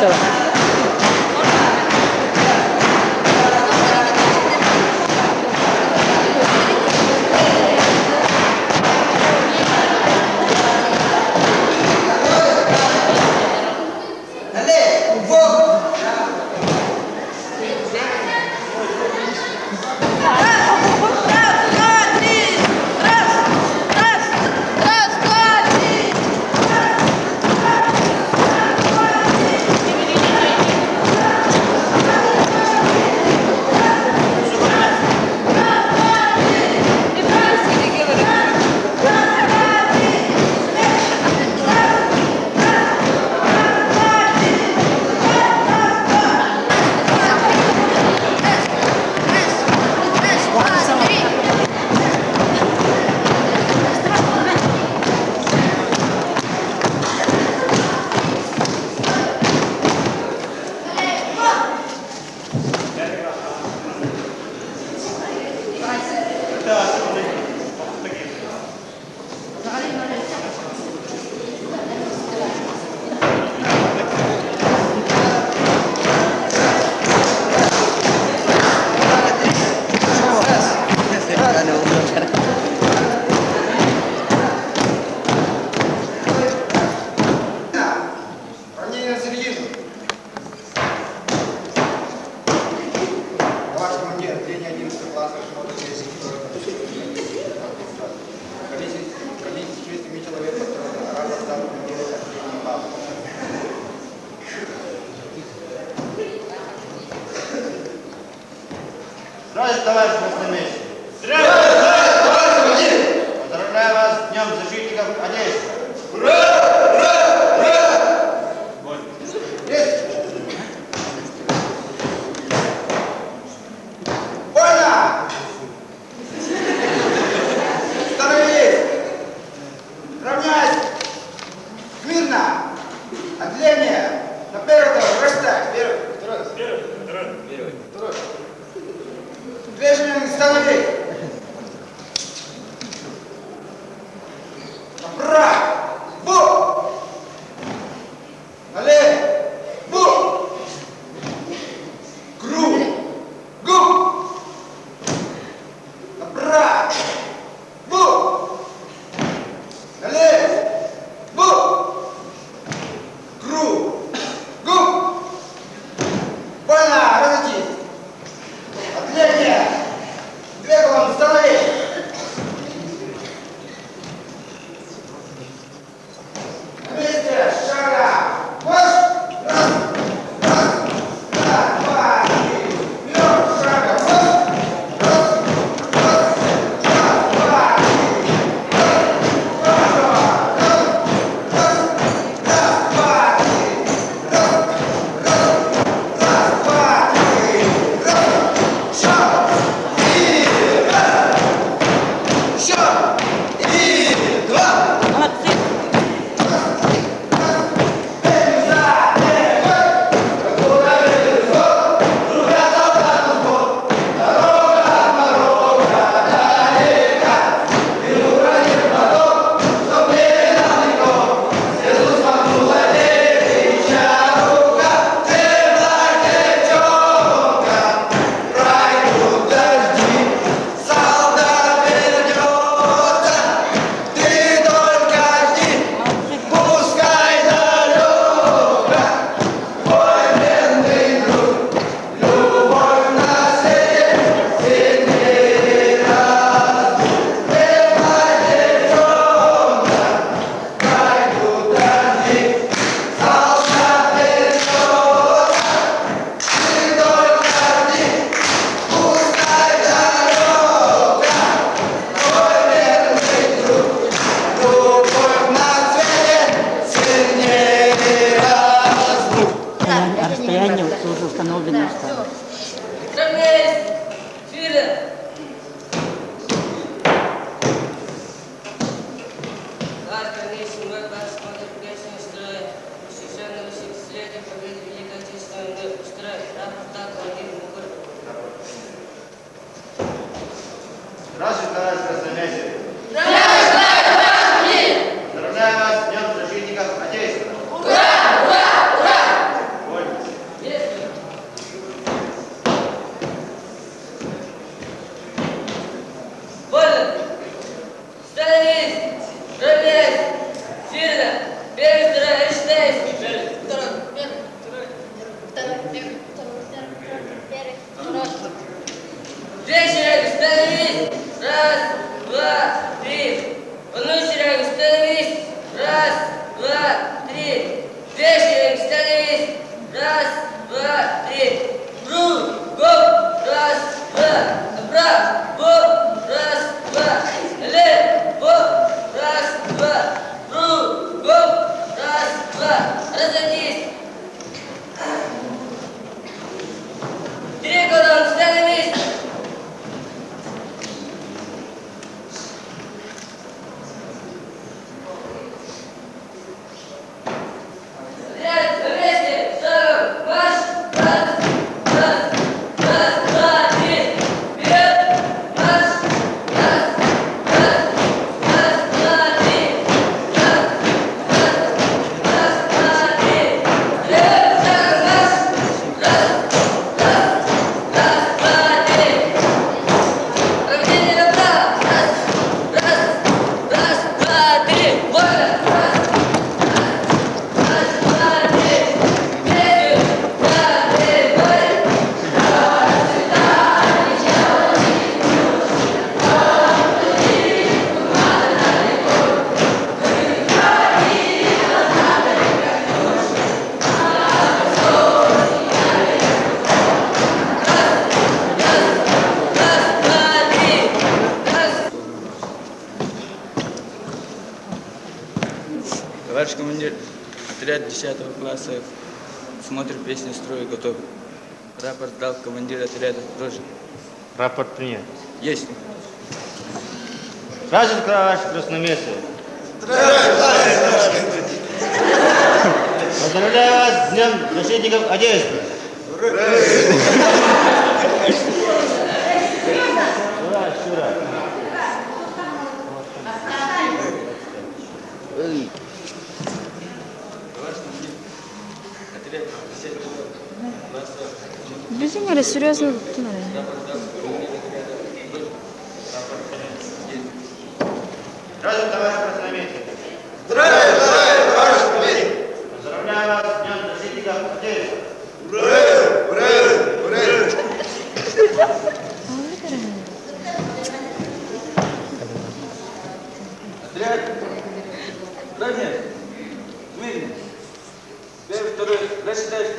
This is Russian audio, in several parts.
Готово. Здравствуйте, товарищ красноармейцы! Здравствуйте, товарищ командир! Поздравляю вас с Днем защитников Одессы! Ура! Ура! Ура! Вот. Есть! Вольно! Становись! Равняйся! Смирно! Отделение! На первого, вращай! Первый, второй, второй. Движение становись! Направо! Бу! Налево! Бу! Круг! Губ! Направо! Бу! Налево! Бу! Круг! Губ! Вольно! Разойдись! Отделение! Две головы! А ну, Серега, становись. Раз, два, три. Вешаем, становись. Раз, два, три. Кругом. Раз, два. Направо. Раз, два. Налево. Раз, два. Кругом. Раз, два. Разойдись. Три колонн, становись. Товарищ командир, отряд 10 класса смотрит песню «Строй готов». Рапорт дал командир отряда тоже. Рапорт принят. Есть. Сразу товарищ красноармейцы. Поздравляю вас с Днем защитников Отечества. Ура. Людина серйозно думає. Сразу товарищ красноармейцы. Поздравляю вас с Днем защитников Отечества. Отряд. Ранее. Мирно. Первый, второй. Дальше.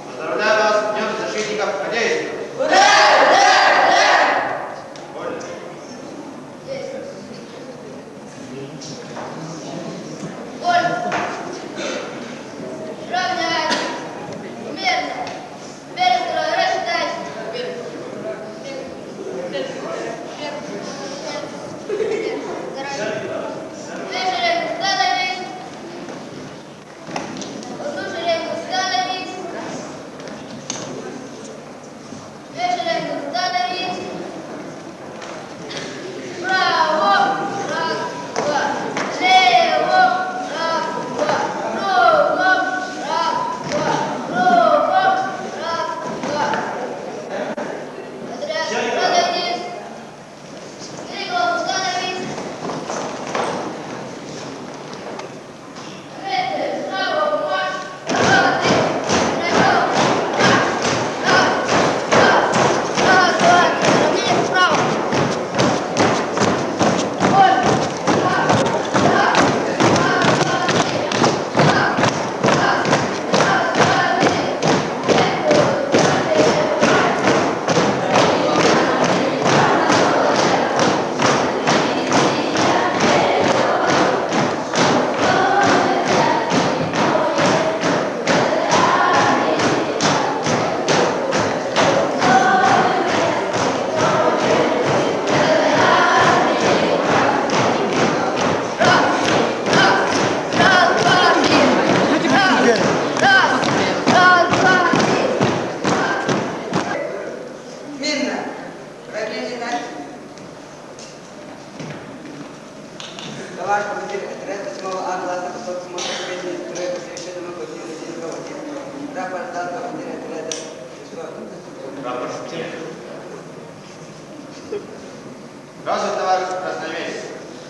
Поздравляю вас с Днем защитников Отечества. 8 А класса, который смотрит песни, строя посвященного Максиму Сидорову. Рапорт дал командир отряда. Рапорт нет. Здравствуйте, товарищ красноармейцы.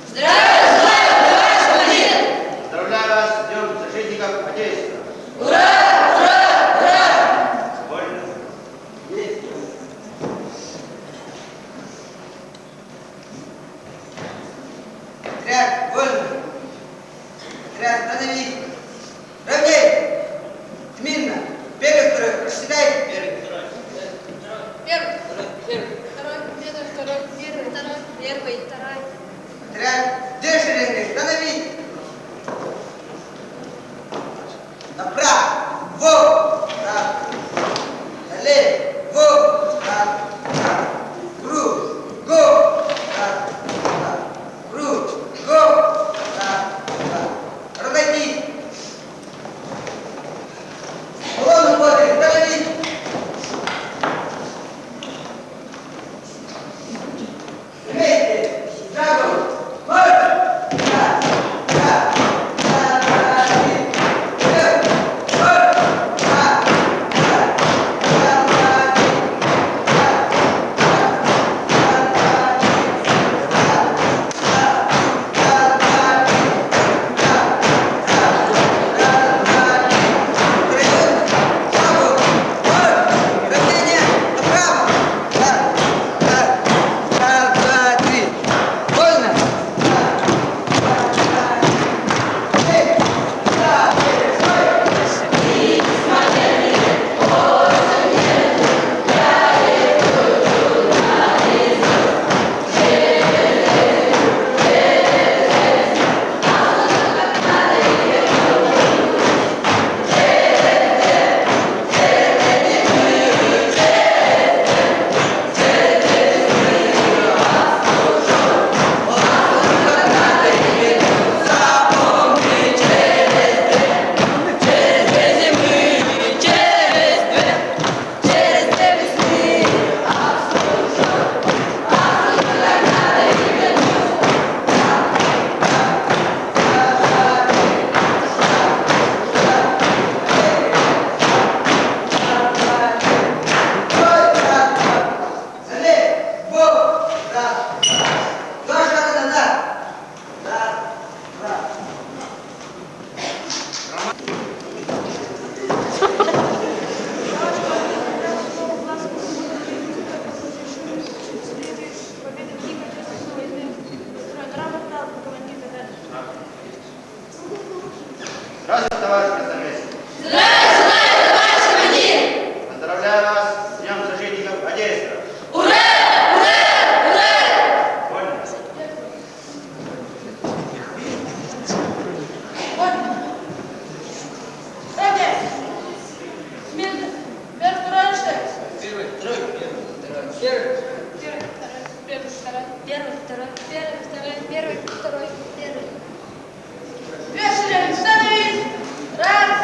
Здравия желаю, товарищ командир! Поздравляю вас с Днем защитников Отечества. Ура! Ура! Ура! Вольно. Есть. Отряд, вольно. Отряд, остановись. Равней. Смирно. Первый, второй. Рассчитай. Первый, второй. Первый, второй. Отряд. Две шеренги. Остановись. Направо. Так. Налево. Так. Кругом. Так. Кругом. Так. Разойди. Колонну подали. Остановись. Вместе. Шагом. Марш. Здравствуйте, товарищ красноармейцы. Здравия желаю, товарищ командир! Поздравляю вас с Днем защитников Отечества. Ура! Ура! Ура! Вольно. Равняй! Смирно! Первый, второй, считай! Первый, второй, первый, второй. Две шеренги, становись! Раз,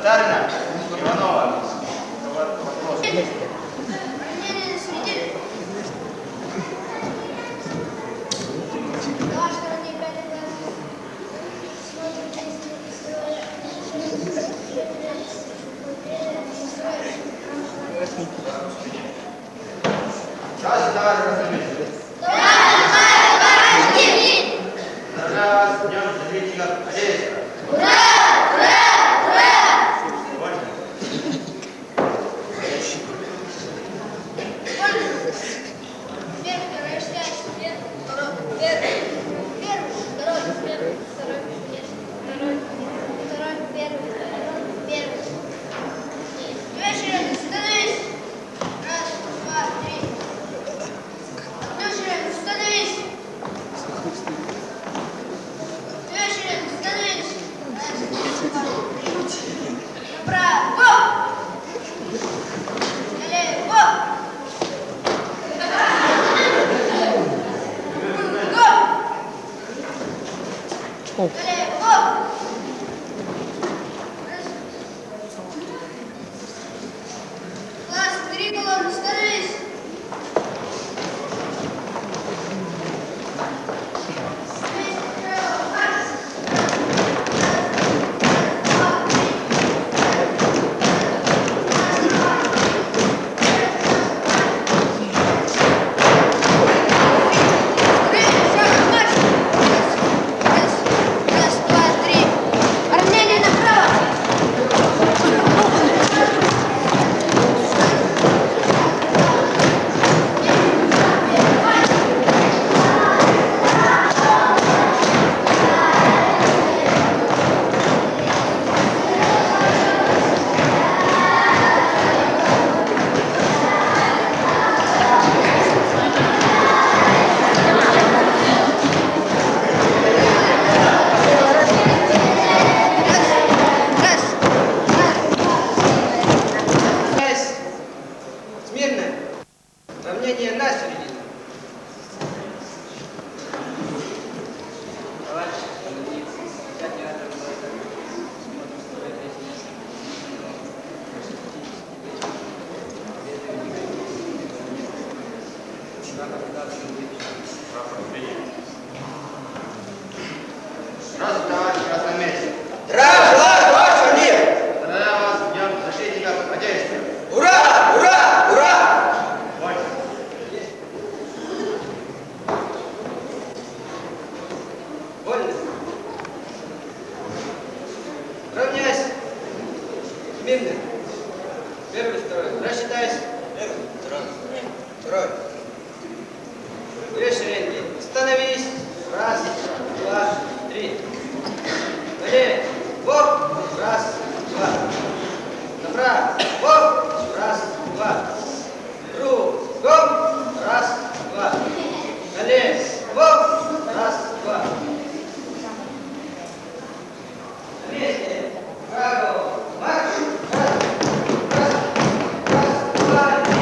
Татарина, Иванова. Вопрос. Раз, товарищ Красноармейцы. Поздравляю вас с Днем защитников Отечества. Равнение на середину. Раз, товарищ Красноармейцы. Здравствуй, ваше мир! Поздравляю вас с Днем защитников Отечества. Ура! Ура! Ура! Вольно. Равняйся. Смирно. Первый, второй. Рассчитайся. Первый, второй. Две шеренги. Становись. Раз, два, три. Налево. Бок. Раз, два. Направо. Бок. Раз, два. Кругом. Раз, два. Налево. Бок. Раз, два. Вместе. Право. Марш. Раз, два, три.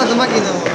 Ada máquina, amor.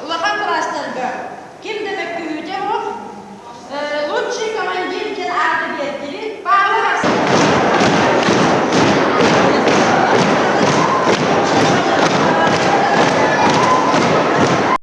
Ulakan klaslarga kim demek ki